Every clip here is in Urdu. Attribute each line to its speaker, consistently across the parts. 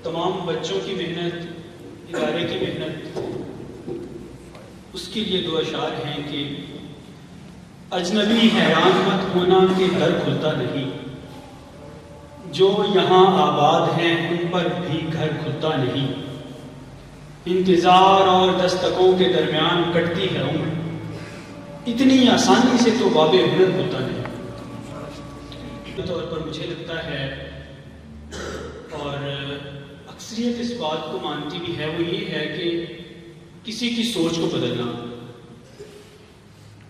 Speaker 1: تمام بچوں کی محنت، ادارے کی محنت، اس کے لیے 2 اشعار ہیں کہ اجنبی حیران مت ہونا کہ گھر کھلتا نہیں، جو یہاں آباد ہیں ان پر بھی گھر کھلتا نہیں، انتظار اور دستکوں کے درمیان کٹتی ہے عمر، اتنی آسانی سے تو باب ہنر ہوتا نہیں۔ طور پر مجھے لگتا ہے اور اکثریت اس بات کو مانتی بھی ہے، وہ یہ ہے کہ کسی کی سوچ کو بدلنا،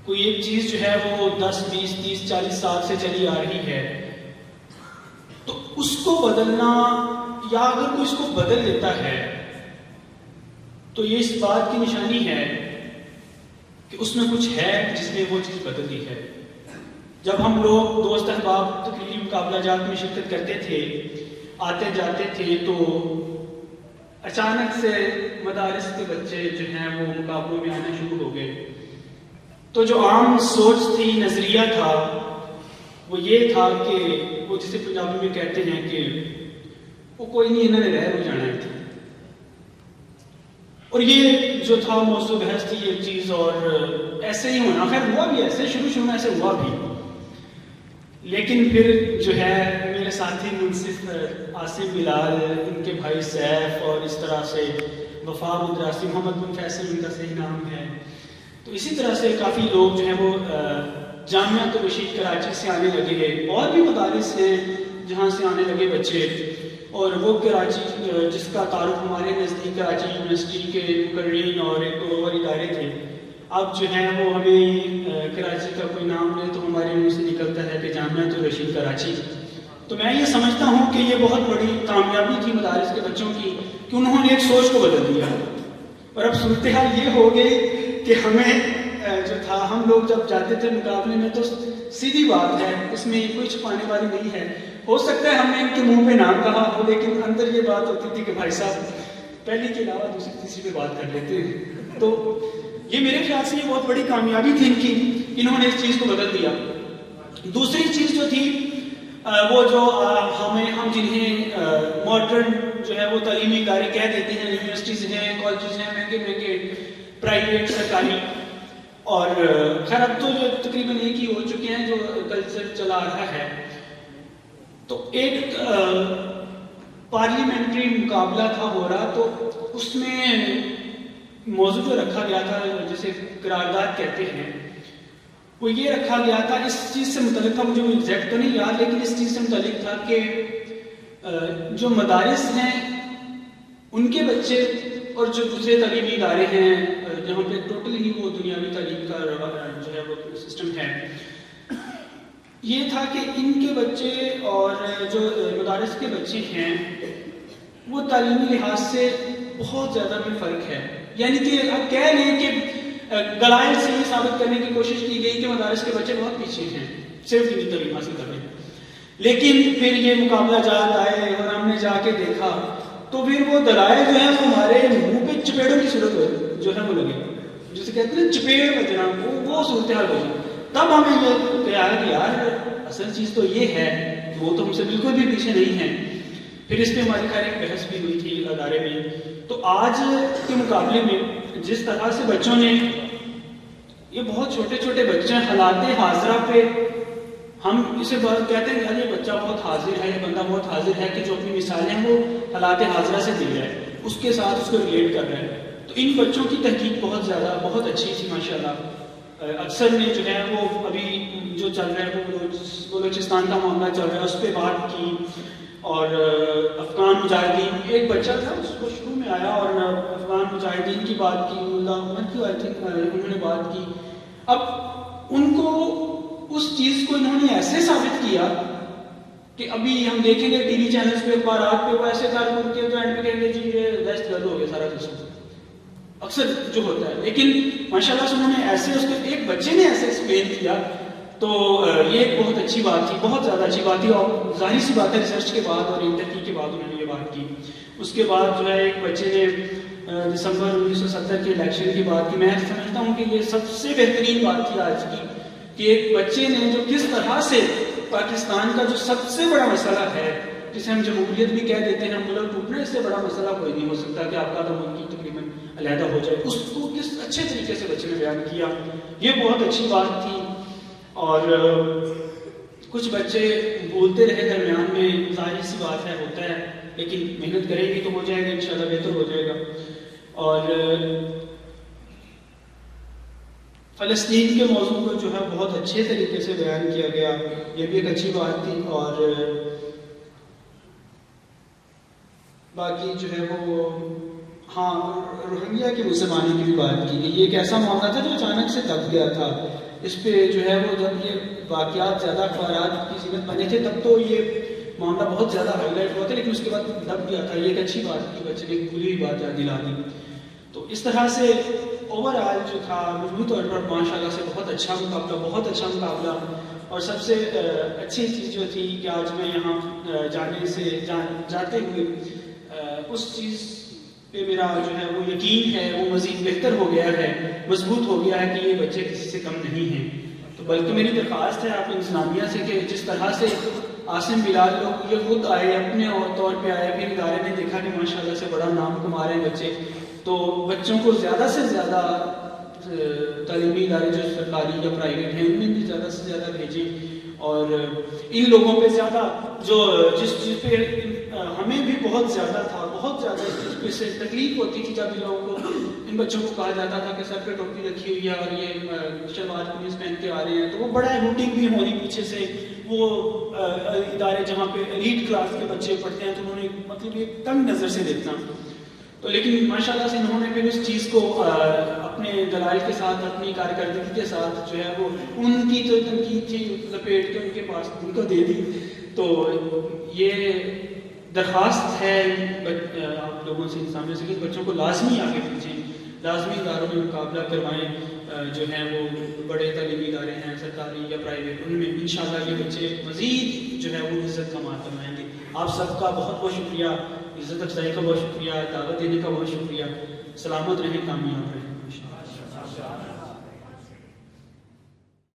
Speaker 1: کوئی ایک چیز جو ہے وہ 10 20 30 40 سال سے چلی آ رہی ہے تو اس کو بدلنا، یا اگر کوئی اس کو بدل لیتا ہے تو یہ اس بات کی نشانی ہے کہ اس میں کچھ ہے جس نے وہ چیز بدل دی ہے۔ جب ہم لوگ دوست احباب تقریری مقابلہ جات میں شرکت کرتے تھے، آتے جاتے تھے، تو اچانک سے مدارس کے بچے جو ہیں وہ مقابلوں میں آنا شروع ہو گئے، تو جو عام سوچ تھی، نظریہ تھا، وہ یہ تھا کہ وہ جسے پنجابی میں کہتے ہیں کہ وہ کوئی نہیں، انہوں نے رہ ہو جانا تھی، اور یہ جو تھا موضوع بحث تھی یہ چیز، اور ایسے ہی ہونا، خیر ہوا بھی ایسے، شروع میں ایسے ہوا بھی، لیکن پھر جو ہے میرے ساتھی منصف آصف بلال، ان کے بھائی سیف، اور اس طرح سے وفا مدراسی، محمد بن فیصل ان کا صحیح نام ہے، تو اسی طرح سے کافی لوگ جو ہیں وہ جامعہ رشید کراچی سے آنے لگے، اور بھی مدارس ہیں جہاں سے آنے لگے بچے، اور وہ کراچی جس کا تعارف ہمارے نزدیک کراچی یونیورسٹی کے مقررین اور ایک اور ادارے تھے، اب جو ہے وہ ہمیں کراچی کا کوئی نام لے تو ہمارے منہ سے نکلتا ہے کہ جامعہ رشید کراچی۔ تو میں یہ سمجھتا ہوں کہ یہ بہت بڑی کامیابی تھی مدارس کے بچوں کی کہ انہوں نے ایک سوچ کو بدل دیا، اور اب صورتحال یہ ہو گئی کہ ہمیں جو تھا، ہم لوگ جب جاتے تھے مقابلے میں تو سیدھی بات ہے، اس میں کوئی چھپانے والی نہیں ہے، ہو سکتا ہے ہم نے ان کے منہ پہ نام کہا ہو، لیکن اندر یہ بات ہوتی تھی کہ بھائی صاحب پہلی کے علاوہ دوسری تیسری پہ بات کر لیتے ہیں۔ تو یہ میرے خیال سے یہ بہت بڑی کامیابی تھی ان کی، انہوں نے اس چیز کو بدل دیا۔ دوسری چیز جو تھی وہ جو ہم جنہیں ماڈرن جو ہے وہ تعلیمی ادارے کہہ دیتے ہیں، یونیورسٹیز ہیں، کالجز ہیں، مہنگے مہنگے پرائیویٹ سرکاری، اور خیر اب تو جو تقریباً ایک ہی ہو چکے ہیں جو کلچر چلا رہا ہے، تو ایک پارلیمنٹری مقابلہ تھا ہو رہا، تو اس میں موضوع جو رکھا گیا تھا جسے قرارداد کہتے ہیں، وہ یہ رکھا گیا تھا، اس چیز سے متعلق تھا، مجھے ایگزیکٹ تو نہیں یاد، لیکن اس چیز سے متعلق تھا کہ جو مدارس ہیں ان کے بچے اور جو دوسرے تعلیمی ادارے ہیں جہاں پہ ٹوٹل ہی وہ دنیاوی تعلیم کا جو ہے وہ سسٹم ہے، یہ تھا کہ ان کے بچے اور جو مدارس کے بچے ہیں وہ تعلیمی لحاظ سے بہت زیادہ میں فرق ہے، یعنی کہ اب کہہ لیں کہ دلائل سے یہ ثابت کرنے کی کوشش کی گئی کہ مدارس کے بچے بہت پیچھے ہیں صرف دینی تعلیم حاصل کرنے میں، لیکن پھر یہ مقابلہ جات آئے اور ہم نے جا کے دیکھا تو پھر وہ دلائل جو ہیں ہمارے منہ پہ چپیڑوں کی صورت جو ہے وہ لگے، جسے کہتے ہیں چپیڑ بجنا، وہ صورتحال ہوئی، تب ہمیں یہ کہا کہ یار اصل چیز تو یہ ہے کہ وہ تو ہم سے بالکل بھی پیچھے نہیں ہیں۔ پھر اس پہ ہماری خیر ایک بحث بھی ہوئی تھی ادارے میں۔ تو آج کے مقابلے میں جس طرح سے بچوں نے، یہ بہت چھوٹے چھوٹے بچے ہیں، حالات حاضرہ پہ ہم اسے کہتے ہیں کہ یہ بچہ بہت حاضر ہے، یہ بندہ بہت حاضر ہے کہ جو اپنی مثالیں وہ حالات حاضرہ سے دے رہا ہے، اس کے ساتھ اس کو ریلیٹ کر رہا ہے۔ تو ان بچوں کی تحقیق بہت زیادہ بہت اچھی تھی ماشاءاللہ۔ اکثر نے جو ہے وہ ابھی جو چل رہا ہے وہ بلوچستان کا معاملہ چل رہا ہے اس پہ بات کی، اور افغان مجاہدین، ایک بچہ تھا اس کو شروع میں آیا اور افغان مجاہدین کی بات کی، اللہ عمر کی آئی تھنک انہوں نے بات کی۔ اب ان کو اس چیز کو انہوں نے ایسے ثابت کیا کہ ابھی ہم دیکھیں گے ٹی وی چینلز پہ، اخبارات پہ، وہ ایسے کارکن کے تو اینڈ پہ کہیں گے جی یہ دہشت گرد ہو گیا سارا کچھ، اکثر جو ہوتا ہے، لیکن ماشاءاللہ سے انہوں نے ایسے، اس کے ایک بچے نے ایسے ایکسپلین کیا، تو یہ ایک بہت اچھی بات تھی، بہت زیادہ اچھی بات تھی، اور ظاہر سی بات ہے ریسرچ کے بعد اور تحقیق کے بعد انہوں نے یہ بات کی۔ اس کے بعد جو ہے ایک بچے نے دسمبر 1970 کے الیکشن کی بات کی۔ میں سمجھتا ہوں کہ یہ سب سے بہترین بات تھی آج کی کہ ایک بچے نے جو کس طرح سے پاکستان کا جو سب سے بڑا مسئلہ ہے جسے ہم جمہوریت بھی کہہ دیتے ہیں، ملک ٹوٹنے سے سے بڑا مسئلہ کوئی نہیں ہو سکتا کہ آپ کا تو ان کی تقریباً علیحدہ ہو جائے، اس کو کس اچھے طریقے سے بچے نے بیان کیا، یہ بہت اچھی بات تھی. اور کچھ بچے بولتے رہے درمیان میں، ظاہر سی بات ہے، ہوتا ہے، لیکن محنت کریں گے تو ہو جائے گا انشاءاللہ، بہتر ہو جائے گا. اور فلسطین کے موضوع کو جو ہے بہت اچھے طریقے سے بیان کیا گیا، یہ بھی ایک اچھی بات تھی. اور باقی جو ہے وہ ہاں روہنگیا کے مسلمانوں کی بھی بات کی گئی. یہ ایک ایسا معاملہ تھا جو اچانک سے دب گیا تھا. اس پہ جو ہے وہ جب یہ واقعات زیادہ اخبارات کی زینت بنے تھے تب تو یہ معاملہ بہت زیادہ ہائی لائٹ ہوا تھا، لیکن اس کے بعد دب گیا تھا. یہ ایک اچھی بات کی، بچے نے بھولی ہوئی بات یاد دلا دی. تو اس طرح سے اوور آل جو تھا مجموعی طور پر ماشاءاللہ سے بہت اچھا مقابلہ، بہت اچھا مقابلہ. اور سب سے اچھی چیز جو تھی کہ آج میں یہاں جاتے ہوئے اس چیز پہ میرا جو ہے وہ یقین ہے وہ مزید بہتر ہو گیا ہے، مضبوط ہو گیا ہے کہ یہ بچے کسی سے کم نہیں ہیں. تو بلکہ میری درخواست ہے آپ انتظامیہ سے کہ جس طرح سے عاصم بلال لوگ یہ خود آئے، اپنے طور پہ آئے، پھر ادارے نے دیکھا کہ ماشاءاللہ سے بڑا نام کما رہے ہیں بچے، تو بچوں کو زیادہ سے زیادہ تعلیمی ادارے جو سرکاری یا پرائیویٹ ہیں ان میں بھی زیادہ سے زیادہ بھیجیں. اور ان لوگوں پہ زیادہ جو جس چیز پہ ہمیں بھی بہت زیادہ تھا، بہت زیادہ اس چیز پہ سے تکلیف ہوتی تھی جب ان لوگوں کو، ان بچوں کو کہا جاتا تھا کہ سر پہ ٹوپی رکھی ہوئی ہے اور یہ شلوار قمیض پہن کے آ رہے ہیں، تو وہ بڑا روٹنگ بھی ہونی پیچھے سے. وہ ادارے جہاں پہ ایلیٹ کلاس کے بچے پڑھتے ہیں تو انہوں نے مطلب یہ تنگ نظر سے دیکھنا. تو لیکن ماشاءاللہ سے انہوں نے پھر اس چیز کو اپنے دلائل کے ساتھ، اپنی کارکردگی کے ساتھ جو ہے وہ ان کی جو تنقید تھی لپیٹ کے ان کے پاس ان کو دے دی. تو یہ درخواست ہے آپ لوگوں سے، انتظامیہ سے، کہ بچوں کو لازمی آگے بھیجیں، لازمی اداروں میں مقابلہ کروائیں. جو ہیں وہ بڑے تعلیمی ادارے ہیں سرکاری یا پرائیویٹ، ان میں انشاءاللہ یہ بچے مزید جو ہے وہ عزت کما کروائیں گے. آپ سب کا بہت بہت شکریہ، عزت افزائی کا بہت شکریہ، دعوت دینے کا بہت شکریہ. سلامت رہیں، کامیاب رہیں.